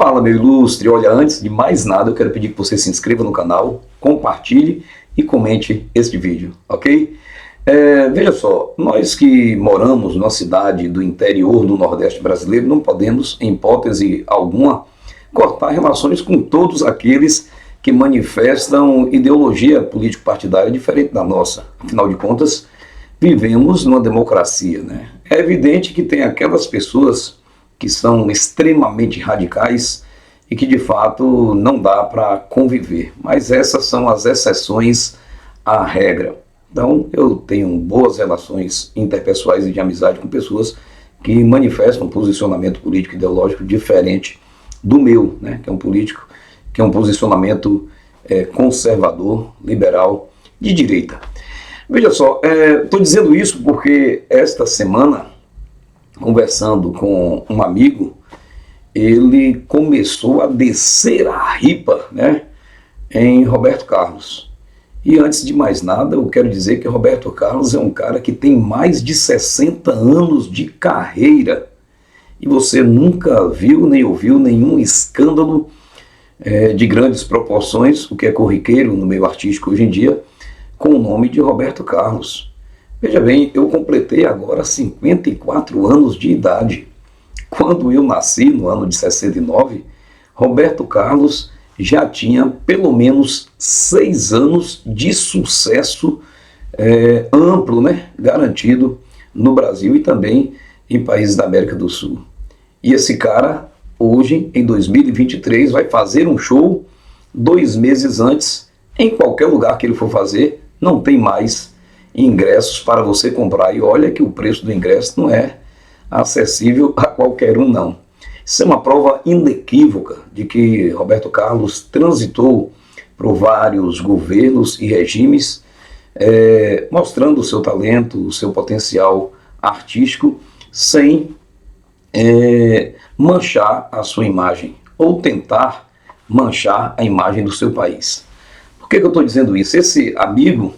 Fala, meu ilustre. Olha, antes de mais nada, eu quero pedir que você se inscreva no canal, compartilhe e comente este vídeo, ok? Veja só, nós que moramos numa cidade do interior do Nordeste brasileiro, não podemos, em hipótese alguma, cortar relações com todos aqueles que manifestam ideologia político-partidária diferente da nossa. Afinal de contas, vivemos numa democracia, né? É evidente que tem aquelas pessoas que são extremamente radicais e que de fato não dá para conviver, mas essas são as exceções à regra. Então eu tenho boas relações interpessoais e de amizade com pessoas que manifestam um posicionamento político ideológico diferente do meu, né, que é um posicionamento conservador, liberal, de direita. Veja só, estou dizendo isso porque esta semana, conversando com um amigo, ele começou a descer a ripa, né, em Roberto Carlos. E antes de mais nada, eu quero dizer que Roberto Carlos é um cara que tem mais de 60 anos de carreira. E você nunca viu nem ouviu nenhum escândalo de grandes proporções, o que é corriqueiro no meio artístico hoje em dia, com o nome de Roberto Carlos. Veja bem, eu completei agora 54 anos de idade. Quando eu nasci, no ano de 69, Roberto Carlos já tinha pelo menos 6 anos de sucesso amplo, né, garantido no Brasil e também em países da América do Sul. E esse cara, hoje, em 2023, vai fazer um show 2 meses antes, em qualquer lugar que ele for fazer, não tem mais ingressos para você comprar. E olha que o preço do ingresso não é acessível a qualquer um, não. Isso é uma prova inequívoca de que Roberto Carlos transitou por vários governos e regimes, mostrando o seu talento, o seu potencial artístico, sem manchar a sua imagem, ou tentar manchar a imagem do seu país. Por que eu estou dizendo isso? Esse amigo,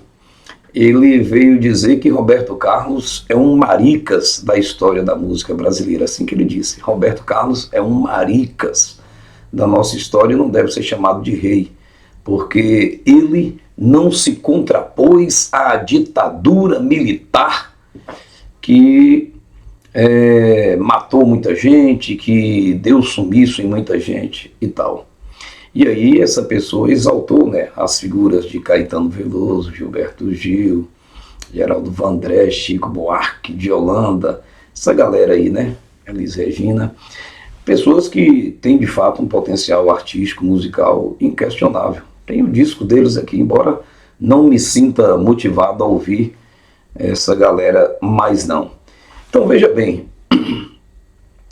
ele veio dizer que Roberto Carlos é um maricas da história da música brasileira, assim que ele disse. Roberto Carlos é um maricas da nossa história e não deve ser chamado de rei, porque ele não se contrapôs à ditadura militar que matou muita gente, que deu sumiço em muita gente e tal. E aí essa pessoa exaltou, né, as figuras de Caetano Veloso, Gilberto Gil, Geraldo Vandré, Chico Buarque de Holanda, essa galera aí, né, Elis Regina, pessoas que têm de fato um potencial artístico, musical inquestionável. Tem o disco deles aqui, embora não me sinta motivado a ouvir essa galera mais não. Então veja bem,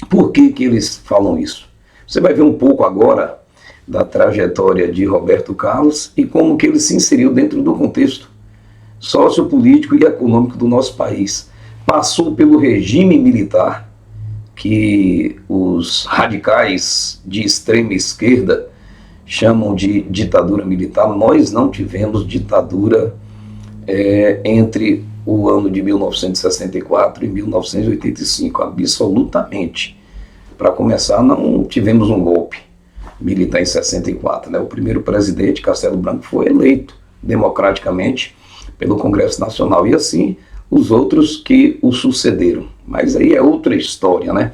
por que eles falam isso? Você vai ver um pouco agora da trajetória de Roberto Carlos e como que ele se inseriu dentro do contexto sociopolítico e econômico do nosso país. Passou pelo regime militar, que os radicais de extrema esquerda chamam de ditadura militar. Nós não tivemos ditadura entre o ano de 1964 e 1985, absolutamente. Para começar, não tivemos um golpe militar em 64, né? O primeiro presidente, Castelo Branco, foi eleito democraticamente pelo Congresso Nacional, e assim os outros que o sucederam. Mas aí é outra história, né?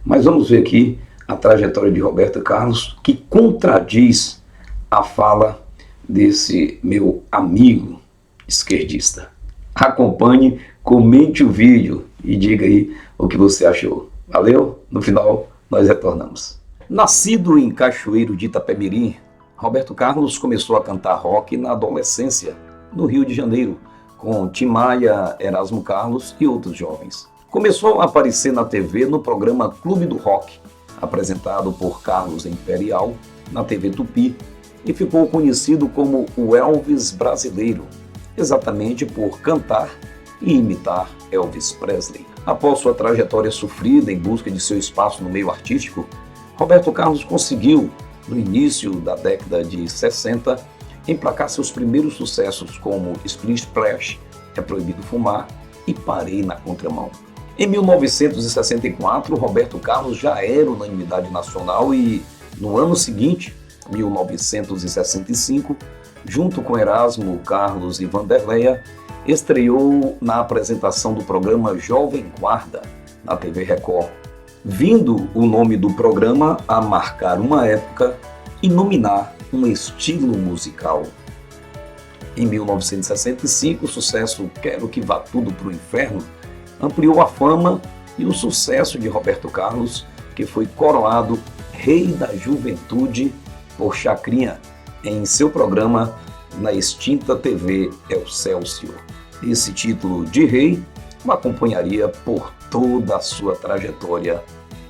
Mas vamos ver aqui a trajetória de Roberto Carlos, que contradiz a fala desse meu amigo esquerdista. Acompanhe, comente o vídeo e diga aí o que você achou. Valeu? No final nós retornamos. Nascido em Cachoeiro de Itapemirim, Roberto Carlos começou a cantar rock na adolescência, no Rio de Janeiro, com Tim Maia, Erasmo Carlos e outros jovens. Começou a aparecer na TV no programa Clube do Rock, apresentado por Carlos Imperial na TV Tupi, e ficou conhecido como o Elvis brasileiro, exatamente por cantar e imitar Elvis Presley. Após sua trajetória sofrida em busca de seu espaço no meio artístico, Roberto Carlos conseguiu, no início da década de 60, emplacar seus primeiros sucessos como Split Splash, É Proibido Fumar e Parei na Contramão. Em 1964, Roberto Carlos já era unanimidade nacional e No ano seguinte, 1965, junto com Erasmo Carlos e Vanderleia, estreou na apresentação do programa Jovem Guarda, na TV Record, vindo o nome do programa a marcar uma época e nominar um estilo musical. Em 1965, o sucesso Quero Que Vá Tudo Pro Inferno ampliou a fama e o sucesso de Roberto Carlos, que foi coroado Rei da Juventude por Chacrinha em seu programa na extinta TV Excelsior. Esse título de rei o acompanharia por toda a sua trajetória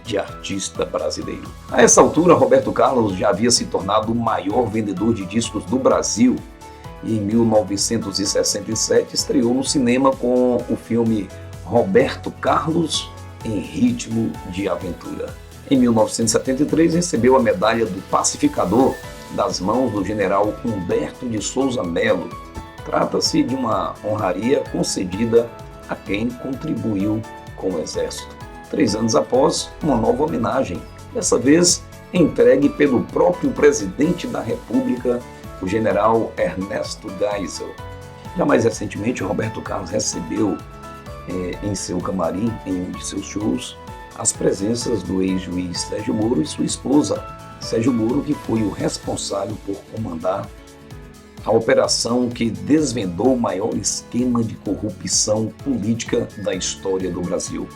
de artista brasileiro. A essa altura, Roberto Carlos já havia se tornado o maior vendedor de discos do Brasil e em 1967 estreou no cinema com o filme Roberto Carlos em Ritmo de Aventura. Em 1973 recebeu a medalha do Pacificador das mãos do general Humberto de Souza Melo. Trata-se de uma honraria concedida a quem contribuiu com o Exército. 3 anos após, uma nova homenagem, dessa vez entregue pelo próprio presidente da República, o general Ernesto Geisel. Já mais recentemente, Roberto Carlos recebeu em seu camarim, em um de seus shows, as presenças do ex-juiz Sérgio Moro e sua esposa, Sérgio Moro, que foi o responsável por comandar a operação que desvendou o maior esquema de corrupção política da história do Brasil.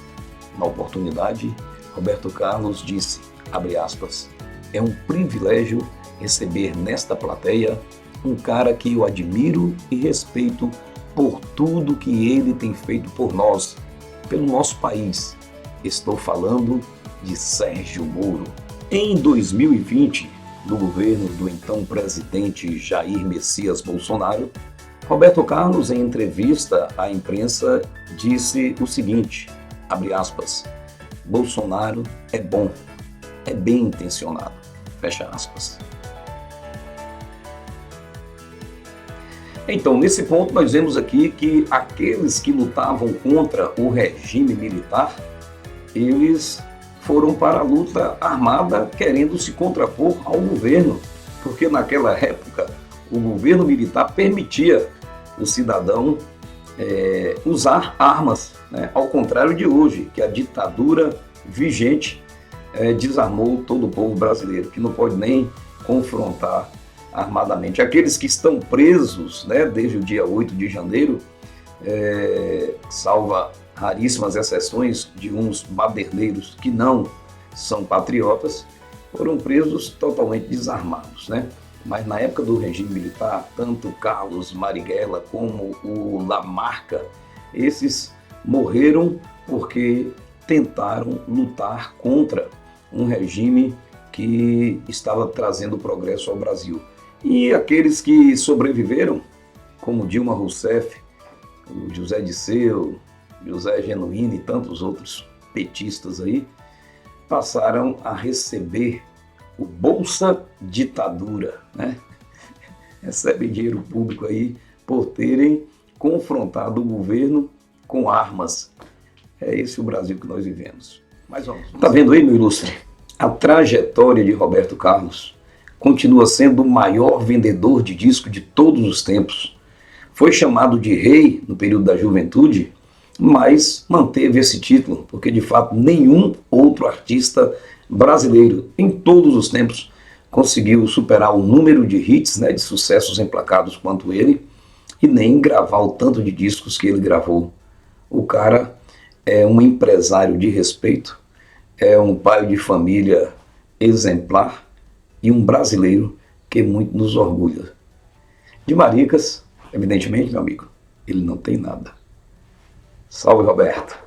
Na oportunidade, Roberto Carlos disse, abre aspas, é um privilégio receber nesta plateia um cara que eu admiro e respeito por tudo que ele tem feito por nós, pelo nosso país. Estou falando de Sérgio Moro. Em 2020, no governo do então presidente Jair Messias Bolsonaro, Roberto Carlos, em entrevista à imprensa, disse o seguinte, abre aspas, Bolsonaro é bom, é bem intencionado, fecha aspas. Então, nesse ponto, nós vemos aqui que aqueles que lutavam contra o regime militar, eles foram para a luta armada querendo se contrapor ao governo, porque naquela época o governo militar permitia o cidadão usar armas, né? Ao contrário de hoje, que a ditadura vigente desarmou todo o povo brasileiro, que não pode nem confrontar armadamente. Aqueles que estão presos, né, desde o dia 8 de janeiro, salva raríssimas exceções de uns baderneiros que não são patriotas, foram presos totalmente desarmados, né? Mas na época do regime militar, tanto Carlos Marighella como o Lamarca, esses morreram porque tentaram lutar contra um regime que estava trazendo progresso ao Brasil. E aqueles que sobreviveram, como Dilma Rousseff, o José Disseu, José Genuíno e tantos outros petistas aí, passaram a receber o Bolsa Ditadura, né? Recebem dinheiro público aí por terem confrontado o governo com armas. É esse o Brasil que nós vivemos. Mas vamos. Tá vendo aí, meu ilustre? A trajetória de Roberto Carlos continua sendo o maior vendedor de disco de todos os tempos. Foi chamado de rei no período da juventude, mas manteve esse título, porque de fato nenhum outro artista brasileiro em todos os tempos conseguiu superar o número de hits, né, de sucessos emplacados quanto ele, e nem gravar o tanto de discos que ele gravou. O cara é um empresário de respeito, é um pai de família exemplar e um brasileiro que muito nos orgulha. De maricas, evidentemente, meu amigo, ele não tem nada. Salve, Roberto!